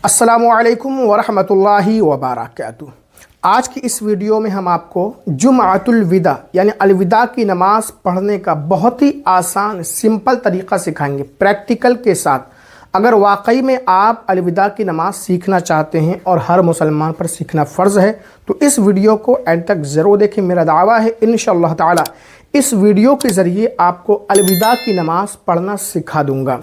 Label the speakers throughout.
Speaker 1: अस्सलामु अलैकुम वरहमतुल्लाहि वबरकातुह। आज की इस वीडियो में हम आपको जुम्अतुल विदा यानी अलविदा की नमाज़ पढ़ने का बहुत ही आसान सिंपल तरीक़ा सिखाएंगे प्रैक्टिकल के साथ। अगर वाकई में आप अलविदा की नमाज़ सीखना चाहते हैं और हर मुसलमान पर सीखना फ़र्ज़ है तो इस वीडियो को एंड तक ज़रूर देखें। मेरा दावा है इंशाअल्लाह ताला इस वीडियो के ज़रिए आपको अलविदा की नमाज़ पढ़ना सिखा दूँगा।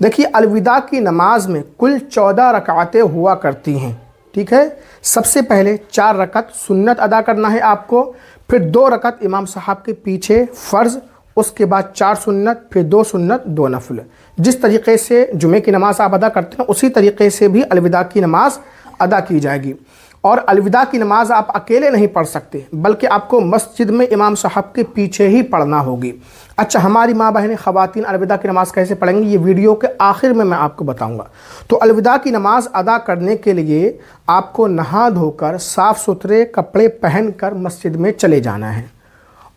Speaker 1: देखिए, अलविदा की नमाज में कुल 14 रकातें हुआ करती हैं, ठीक है। सबसे पहले 4 रकात सुन्नत अदा करना है आपको, फिर 2 रकात इमाम साहब के पीछे फ़र्ज़, उसके बाद 4 सुन्नत, फिर 2 सुन्नत 2 नफल। जिस तरीक़े से जुमे की नमाज़ आप अदा करते हैं उसी तरीक़े से भी अलविदा की नमाज़ अदा की जाएगी। और अलविदा की नमाज़ आप अकेले नहीं पढ़ सकते बल्कि आपको मस्जिद में इमाम साहब के पीछे ही पढ़ना होगी। अच्छा, हमारी माँ बहनें ख़वातीन अलविदा की नमाज़ कैसे पढ़ेंगी ये वीडियो के आखिर में मैं आपको बताऊंगा। तो अलविदा की नमाज़ अदा करने के लिए आपको नहा धोकर साफ़ सुथरे कपड़े पहनकर मस्जिद में चले जाना है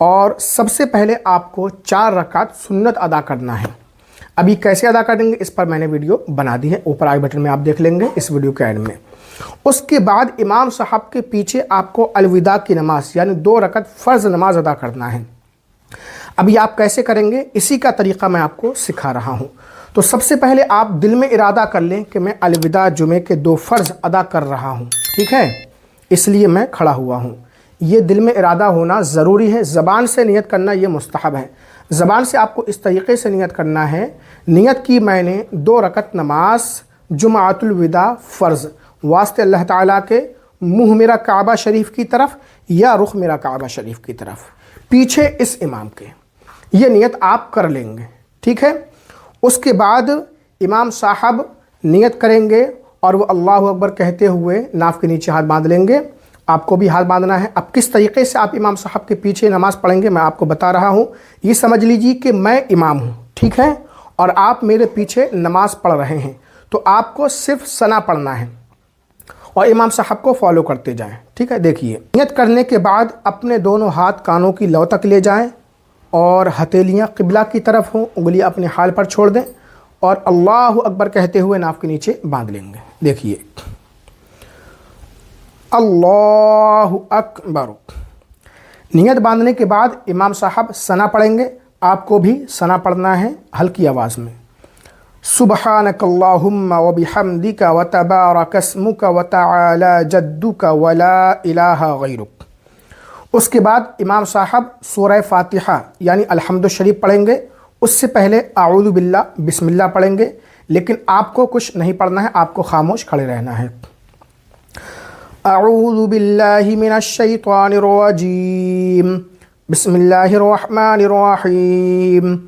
Speaker 1: और सबसे पहले आपको 4 रकात सुन्नत अदा करना है। अभी कैसे अदा करेंगे इस पर मैंने वीडियो बना दी है, ऊपर आई बटन में आप देख लेंगे इस वीडियो के एंड में। उसके बाद इमाम साहब के पीछे आपको अलविदा की नमाज यानी 2 रकात फ़र्ज़ नमाज अदा करना है। अभी आप कैसे करेंगे इसी का तरीक़ा मैं आपको सिखा रहा हूँ। तो सबसे पहले आप दिल में इरादा कर लें कि मैं अलविदा जुमे के 2 फ़र्ज़ अदा कर रहा हूँ, ठीक है, इसलिए मैं खड़ा हुआ हूँ। ये दिल में इरादा होना ज़रूरी है, ज़बान से नियत करना ये मुस्तहब है। ज़बान से आपको इस तरीक़े से नियत करना है, नियत की मैंने 2 रकात नमाज जुम्अतुल विदा फ़र्ज़ वास्ते अल्लाह ताला के, मुँह मेरा काबा शरीफ की तरफ या रुख मेरा काबा शरीफ की तरफ, पीछे इस इमाम के, ये नियत आप कर लेंगे, ठीक है। उसके बाद इमाम साहब नियत करेंगे और वो अल्लाहु अकबर कहते हुए नाफ के नीचे हाथ बांध लेंगे। आपको भी हाथ बांधना है। अब किस तरीक़े से आप इमाम साहब के पीछे नमाज़ पढ़ेंगे मैं आपको बता रहा हूँ। ये समझ लीजिए कि मैं इमाम हूँ, ठीक है, और आप मेरे पीछे नमाज़ पढ़ रहे हैं, तो आपको सिर्फ सना पढ़ना है और इमाम साहब को फॉलो करते जाएं, ठीक है। देखिए, नियत करने के बाद अपने दोनों हाथ कानों की लौ तक ले जाएं और हथेलियां क़िबला की तरफ हों, उंगलियां अपने हाल पर छोड़ दें और अल्लाहु अकबर कहते हुए नाफ के नीचे बांध लेंगे। देखिए, अल्लाहु अकबर। नियत बांधने के बाद इमाम साहब सना पढ़ेंगे, आपको भी सना पढ़ना है हल्की आवाज़ में। सुब्हानकल्लाहुम्मा व बिहम्दिका व तबारकस्मुका व तआला जद्दुका व ला इलाहा गैरुक। उसके बाद इमाम साहब सूरह फातिहा यानी अल्हम्दु शरीफ पढ़ेंगे। उससे पहले आऊज़ु बिल्लाह बिस्मिल्लाह पढ़ेंगे, लेकिन आपको कुछ नहीं पढ़ना है, आपको खामोश खड़े रहना है। आऊज़ु बिल्लाहि मिनश शैतानिर रजीम, बिस्मिल्लाहिर रहमानिर रहीम,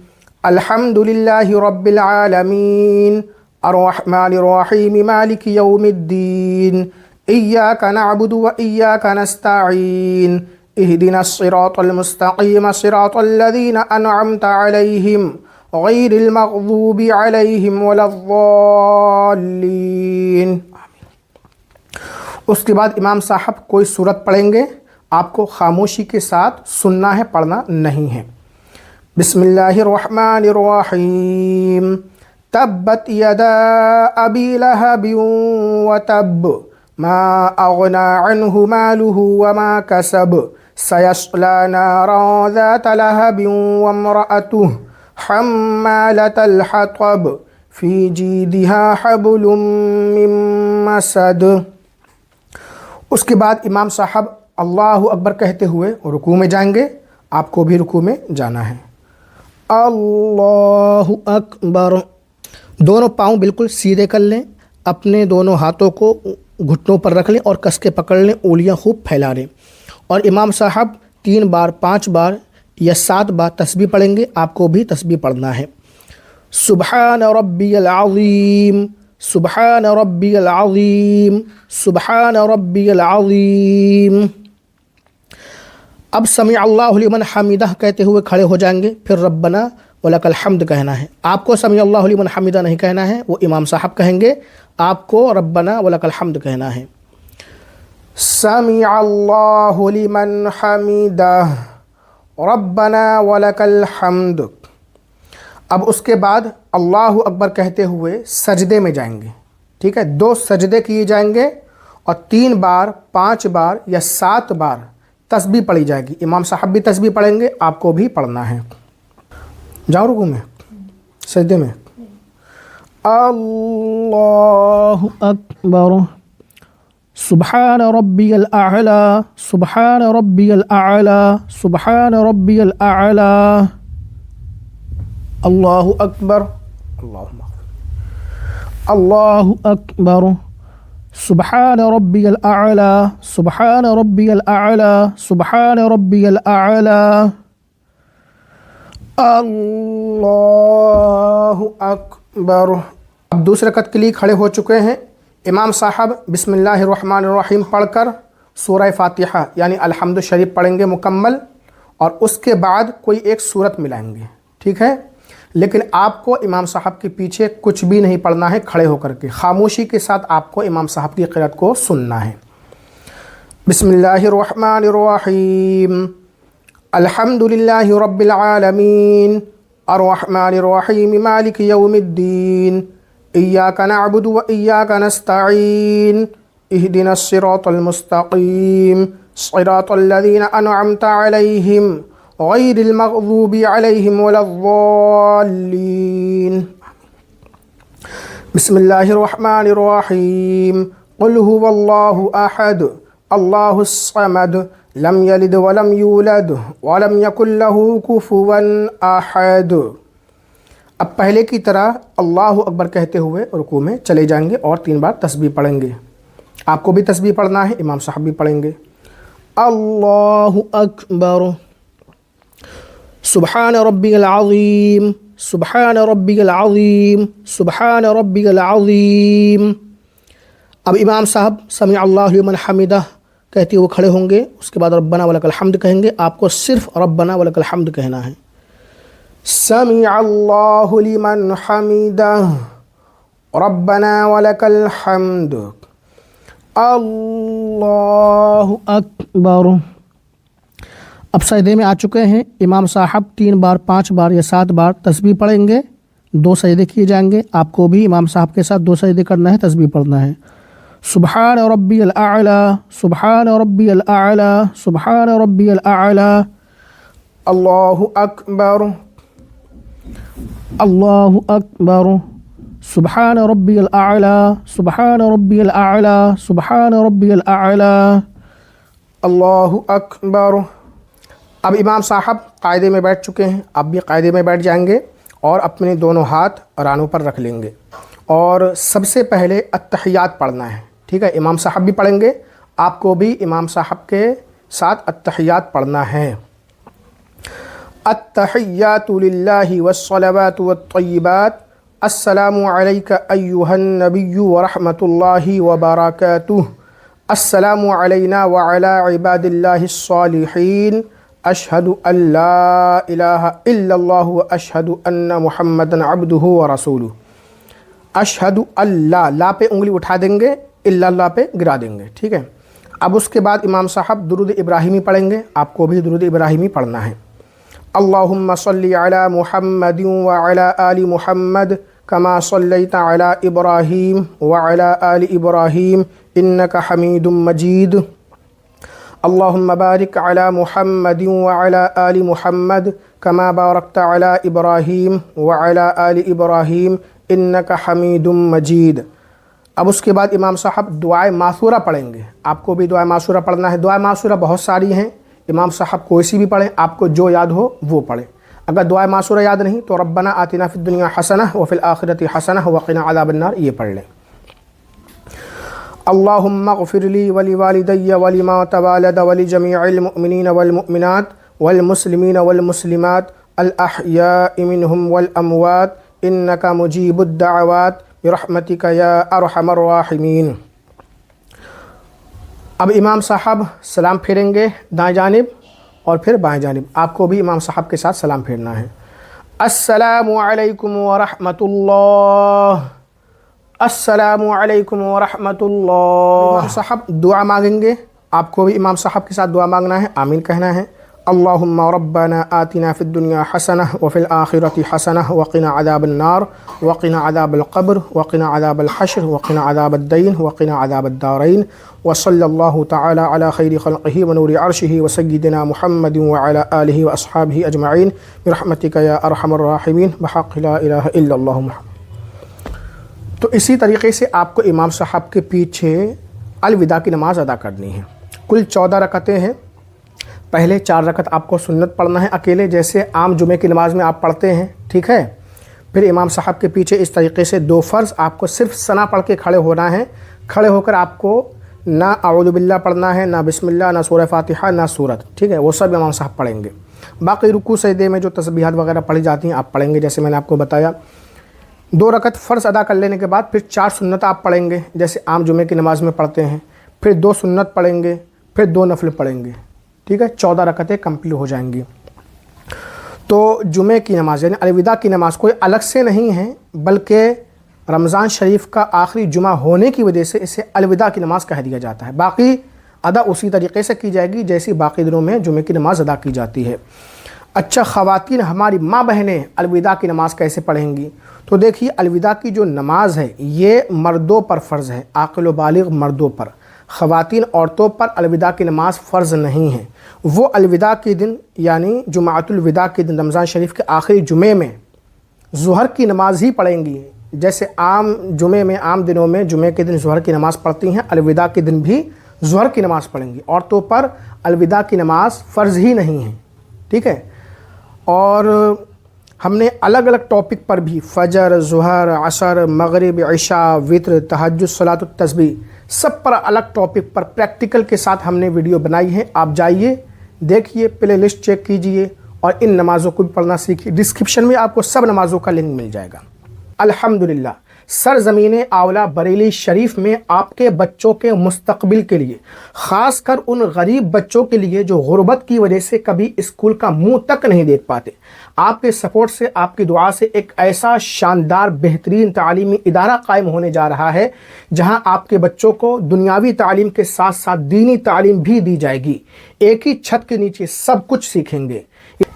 Speaker 1: अल्हम्दुलिल्लाहि रब्बिल आलमीन, अर्रहमानिर रहीम, मालिकि यौमिद्दीन, इय्याका नअबुदु व इय्याका नस्तईन, इहदिनस सिरातल मुस्तक़ीम, सिरातल लज़ीना अनअमता अलैहिम, गैरिल मग़ज़ूबि अलैहिम वलद्दाल्लीन। उसके बाद इमाम साहब कोई सूरत पढ़ेंगे, आपको खामोशी के साथ सुनना है, पढ़ना नहीं है। बिस्मिल्लाहिर्रहमानिर्रहीम, तब्बत यदा अबी लहबिन व तब, मा अग़ना अन्हु मालुहु व मा कसब, सयस्ला नारन ज़ात लहबिन व इम्रअतुहु हम्मालतल हतब, फ़ी जीदिहा हब्लुम मिन मसद। उसके बाद इमाम साहब अल्लाहु अकबर कहते हुए रुकू में जाएंगे, आपको भी रुकू में जाना है। अल्लाहु अकबर। दोनों पाँव बिल्कुल सीधे कर लें, अपने दोनों हाथों को घुटनों पर रख लें और कस के पकड़ लें, उंगलियां खूब फैला लें और इमाम साहब 3 बार 5 बार या 7 बार तस्बीह पढ़ेंगे, आपको भी तस्बीह पढ़ना है। सुब्हान रब्बियल अज़ीम, सुब्हान रब्बियल अज़ीम, सुब्हान रब्बियल अज़ीम। अब समी अल्लाहु लिमन हमीदा कहते हुए खड़े हो जाएंगे, फिर रब्बना वलकल हम्द कहना है। आपको समी अल्लाहु लिमन हमीदा नहीं कहना है, वो इमाम साहब कहेंगे, आपको रब्बना वलकल हम्द कहना है। समी अल्लाहु लिमन हमीदा, रब्बना वलकल हम्द। अब उसके बाद अल्लाहु अकबर कहते हुए सजदे में जाएंगे, ٹھیک ہے، 2 سجدے کیے جائیں گے اور 3 بار 5 بار یا 7 بار تسبیح پڑھی جائے گی۔ امام صاحب بھی تسبیح پڑھیں گے، آپ کو بھی پڑھنا ہے۔ جاؤ رکوع میں، سجدے میں۔ اللہ اکبر، سبحان ربی الاعلی، سبحان ربی الاعلی، سبحان ربی الاعلی، اللہ اکبر، اللہ اکبر، سبحان ربی الاعلی، سبحان ربی الاعلی، سبحان ربی الاعلی، اللہ اکبر۔ اب دوسرے رکعت کے لیے کھڑے ہو چکے ہیں۔ امام صاحب بسم اللہ الرحمن الرحیم پڑھ کر سورہ فاتحہ یعنی الحمد شریف پڑھیں گے مکمل، اور اس کے بعد کوئی ایک سورت ملائیں گے، ٹھیک ہے؟ لیکن آپ کو امام صاحب کے پیچھے کچھ بھی نہیں پڑھنا ہے، کھڑے ہو کر کے خاموشی کے ساتھ آپ کو امام صاحب کی قرأت کو سننا ہے۔ بسم اللہ الرحمن الرحیم، الحمد للہ رب العالمین، الرحمن الرحیم، مالک یوم الدین، ایاک نعبد و ایاک نستعین، اہدنا الصراط المستقیم، صراط الذین انعمت علیہم غیر المغضوب علیہم ولا الضالین۔ بسم اللہ الرحمن الرحیم، قل هو اللہ احد، اللہ الصمد، لم یلد ولم یولد ولم یکن لہ کفوا احد۔ اب پہلے کی طرح اللہ اکبر کہتے ہوئے رکوع میں چلے جائیں گے اور 3 بار تسبیح پڑھیں گے۔ آپ کو بھی تسبیح پڑھنا ہے، امام صاحب بھی پڑھیں گے۔ اللہ اکبر، سبحان ربی العظیم، سبحان ربی العظیم، سبحان ربی العظیم۔ اب امام صاحب سمع اللہ لمن حمدہ کہتے ہوئے کھڑے ہوں گے، اس کے بعد ربنا ولک الحمد کہیں گے۔ آپ کو صرف ربنا ولک الحمد کہنا ہے۔ سمع اللہ لمن حمدہ، ربنا ولک الحمد، اللہ اکبر۔ اب سجدے میں آ چکے ہیں۔ امام صاحب 3 بار 5 بار یا 7 بار تسبیح پڑھیں گے، 2 سجدے کیے جائیں گے۔ آپ کو بھی امام صاحب کے ساتھ 2 سجدے کرنا ہے، تسبیح پڑھنا ہے۔ سبحان ربی الاعلی، سبحان ربی الاعلی، سبحان ربی الاعلی، اللہ اکبر، اللہ اکبر، سبحان ربی الاعلی، سبحان ربی الاعلی، سبحان ربی الاعلی، اللہ اکبر۔ اب امام صاحب قاعدے میں بیٹھ چکے ہیں، آپ بھی قاعدے میں بیٹھ جائیں گے اور اپنے دونوں ہاتھ رانوں پر رکھ لیں گے، اور سب سے پہلے التحیات پڑھنا ہے، ٹھیک ہے؟ امام صاحب بھی پڑھیں گے، آپ کو بھی امام صاحب کے ساتھ التحیات پڑھنا ہے۔ التحیات للہ والصلوات والطیبات، السلام علیک ایہا النبی ورحمۃ اللہ وبرکاتہ، السلام علینا وعلی عباد اللہ الصالحین، اشہد ان لا الہ الا اللہ واشہد ان محمدا عبدہ ورسولہ۔ اشہد اللہ، لا پہ انگلی اٹھا دیں گے، الا اللہ پہ گرا دیں گے، ٹھیک ہے؟ اب اس کے بعد امام صاحب درود ابراہیمی پڑھیں گے، آپ کو بھی درود ابراہیمی پڑھنا ہے۔ اللہم صلی علی محمد وعلی آل محمد کما صلیت علی ابراہیم وعلی آل ابراہیم انک حمید مجید۔ اللہم بارک علی محمد وعلی آل محمد کما بارکت علی ابراہیم وعلی آل ابراہیم انک حمید مجید۔ اب اس کے بعد امام صاحب دعائے معثورہ پڑھیں گے، آپ کو بھی دعائے معثورہ پڑھنا ہے۔ دعائے معثورہ بہت ساری ہیں، امام صاحب کوئی سی بھی پڑھیں، آپ کو جو یاد ہو وہ پڑھیں۔ اگر دعائے معثورہ یاد نہیں تو ربنا آتنا فی الدنیا حسنہ وفی الآخرۃ حسنہ وقنا عذاب النار یہ پڑھ لیں۔ اللہم اغفر لی ولوالدی ولمن تولد ولجمیع المؤمنین والمؤمنات والمسلمین والمسلمات الاحیاء منہم والاموات انک مجیب الدعوات برحمتک یا ارحم الراحمین۔ اب امام صاحب سلام پھیریں گے دائیں جانب اور پھر بائیں جانب، آپ کو بھی امام صاحب کے ساتھ سلام پھیرنا ہے۔ السلام علیکم ورحمۃ اللہ، السلام علیکم ورحمۃ اللہ۔ امام صاحب دعا مانگیں گے، آپ کو بھی امام صاحب کے ساتھ دعا مانگنا ہے، آمین کہنا ہے۔ अल्लाहुम्मा रब्बना आतिना फ़िद दुनिया हसनह व फ़िल आखिरति हसनह व क़िना अज़ाबन नार व क़िना अज़ाबल क़ब्र व क़िना अज़ाबल हश्र व क़िना अज़ाबद दैन व क़िना अज़ाबद दारैन व सल्लल्लाहु तआला अला खैरि ख़ल्क़िही व नूरि अर्शिही व सय्यिदिना मुहम्मदिन व अला आलिहि व अस्हाबिही अजमईन बिरहमतिका या अरहमर राहिमीन बिहक़्क़ि ला इलाहा इल्लल्लाह मुहम्मद। तो इसी तरीक़े से आपको इमाम साहब के पीछे अलविदा की नमाज़ अदा करनी है। कुल 14 रकतें हैं। पहले 4 रकत आपको सुन्नत पढ़ना है अकेले, जैसे आम जुमे की नमाज़ में आप पढ़ते हैं, ठीक है। फिर इमाम साहब के पीछे इस तरीके से 2 फ़र्ज़ आपको सिर्फ सना पढ़ के खड़े होना है। खड़े होकर आपको ना अऊज़ु बिल्लाह पढ़ना है, ना बिस्मिल्लाह, ना सूरह फातिहा, ना सूरत, ठीक है, वो सब इमाम साहब पढ़ेंगे। बाकी रुकू सजदे में जो तस्बीहात वगैरह पढ़ी जाती हैं आप पढ़ेंगे, जैसे मैंने आपको बताया। 2 रकत फ़र्ज़ अदा कर लेने के बाद फिर 4 सुन्नत आप पढ़ेंगे, जैसे आम जुमे की नमाज़ में पढ़ते हैं। फिर 2 सुन्नत पढ़ेंगे, फिर 2 नफल पढ़ेंगे, ठीक है। 14 रकतें कंप्लीट हो जाएंगी। तो जुमे की नमाज़ यानी अलविदा की नमाज़ कोई अलग से नहीं है, बल्कि रमज़ान शरीफ का आखिरी जुमा होने की वजह से इसे अलविदा की नमाज़ कह दिया जाता है। बाकी अदा उसी तरीके से की जाएगी जैसी बाकी दिनों में जुमे की नमाज़ अदा की जाती है। अच्छा, ख़वातीन हमारी माँ बहनें अलविदा की नमाज़ कैसे पढ़ेंगी? तो देखिए, अलविदा की जो नमाज़ है ये मर्दों पर फ़र्ज़ है, आक़िल व बालिग़ मर्दों पर। ख़वातीन औरतों पर अलविदा की नमाज़ फ़र्ज़ नहीं है। वो अलविदा के दिन यानी जुमाअतुल विदा के दिन रमज़ान शरीफ के आखिरी जुमे में ज़ुहर की नमाज़ ही पढ़ेंगी। जैसे आम जुमे में, आम दिनों में जुमे के दिन ज़ुहर की नमाज़ पढ़ती हैं, अलविदा के दिन भी ज़ुहर की नमाज़ पढ़ेंगी। औरतों पर अलविदा की नमाज़ फ़र्ज़ ही नहीं है, ठीक है। और हमने अलग अलग टॉपिक पर भी फ़जर, ज़ुहर, असर, मगरिब, इशा, वित्र, तहज्जुद, सलातुत तस्बीह, सब पर अलग टॉपिक पर प्रैक्टिकल के साथ हमने वीडियो बनाई है। आप जाइए, देखिए, प्ले लिस्ट चेक कीजिए और इन नमाज़ों को भी पढ़ना सीखिए। डिस्क्रिप्शन में आपको सब नमाज़ों का लिंक मिल जाएगा। अल्हम्दुलिल्लाह, सरज़मीन आंवला बरेली शरीफ में आपके बच्चों के मुस्तकबिल के लिए, ख़ास कर उन गरीब बच्चों के लिए जो गुर्बत की वजह से कभी स्कूल का मुंह तक नहीं देख पाते, आपके सपोर्ट से, आपकी दुआ से एक ऐसा शानदार बेहतरीन तालीमी इदारा कायम होने जा रहा है जहां आपके बच्चों को दुनियावी तालीम के साथ साथ दीनी तालीम भी दी जाएगी। एक ही छत के नीचे सब कुछ सीखेंगे।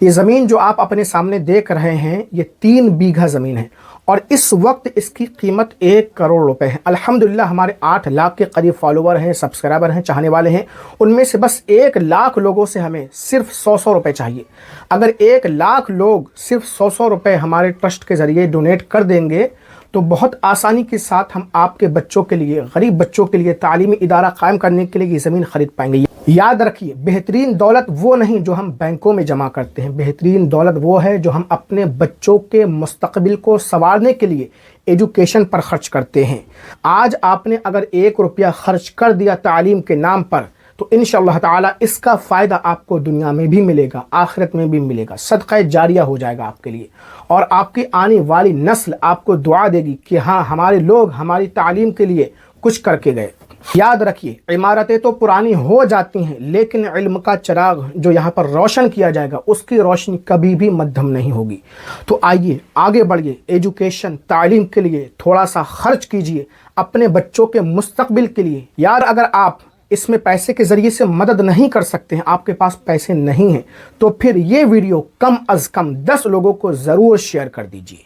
Speaker 1: ये ज़मीन जो आप अपने सामने देख रहे हैं ये 3 बीघा ज़मीन है और इस वक्त इसकी कीमत 1 करोड़ रुपए है। अल्हम्दुलिल्लाह, हमारे 8 लाख के करीब फॉलोवर हैं, सब्सक्राइबर हैं, चाहने वाले हैं। उनमें से बस 1 लाख लोगों से हमें सिर्फ 100 रुपए चाहिए। अगर 1 लाख लोग सिर्फ 100 रुपए हमारे ट्रस्ट के ज़रिए डोनेट कर देंगे तो बहुत आसानी के साथ हम आपके बच्चों के लिए, गरीब बच्चों के लिए तालीमी इदारा कायम करने के लिए ये ज़मीन ख़रीद पाएंगे। याद रखिए, बेहतरीन दौलत वो नहीं जो हम बैंकों में जमा करते हैं, बेहतरीन दौलत वो है जो हम अपने बच्चों के मुस्तकबिल को संवारने के लिए एजुकेशन पर खर्च करते हैं। आज आपने अगर 1 रुपया खर्च कर दिया तालीम के नाम पर तो इंशाअल्लाह ताला इसका फ़ायदा आपको दुनिया में भी मिलेगा, आखिरत में भी मिलेगा। सदक़ा जारिया हो जाएगा आपके लिए और आपकी आने वाली नस्ल आपको दुआ देगी कि हाँ, हमारे लोग हमारी तालीम के लिए कुछ करके गए। याद रखिए, इमारतें तो पुरानी हो जाती हैं लेकिन इल्म का चिराग जो यहाँ पर रोशन किया जाएगा उसकी रोशनी कभी भी मध्यम नहीं होगी। तो आइए आगे बढ़िए, एजुकेशन तालीम के लिए थोड़ा सा खर्च कीजिए अपने बच्चों के मुस्तकबिल के लिए। यार, अगर आप इसमें पैसे के ज़रिए से मदद नहीं कर सकते हैं, आपके पास पैसे नहीं हैं, तो फिर ये वीडियो कम अज़ कम 10 लोगों को ज़रूर शेयर कर दीजिए।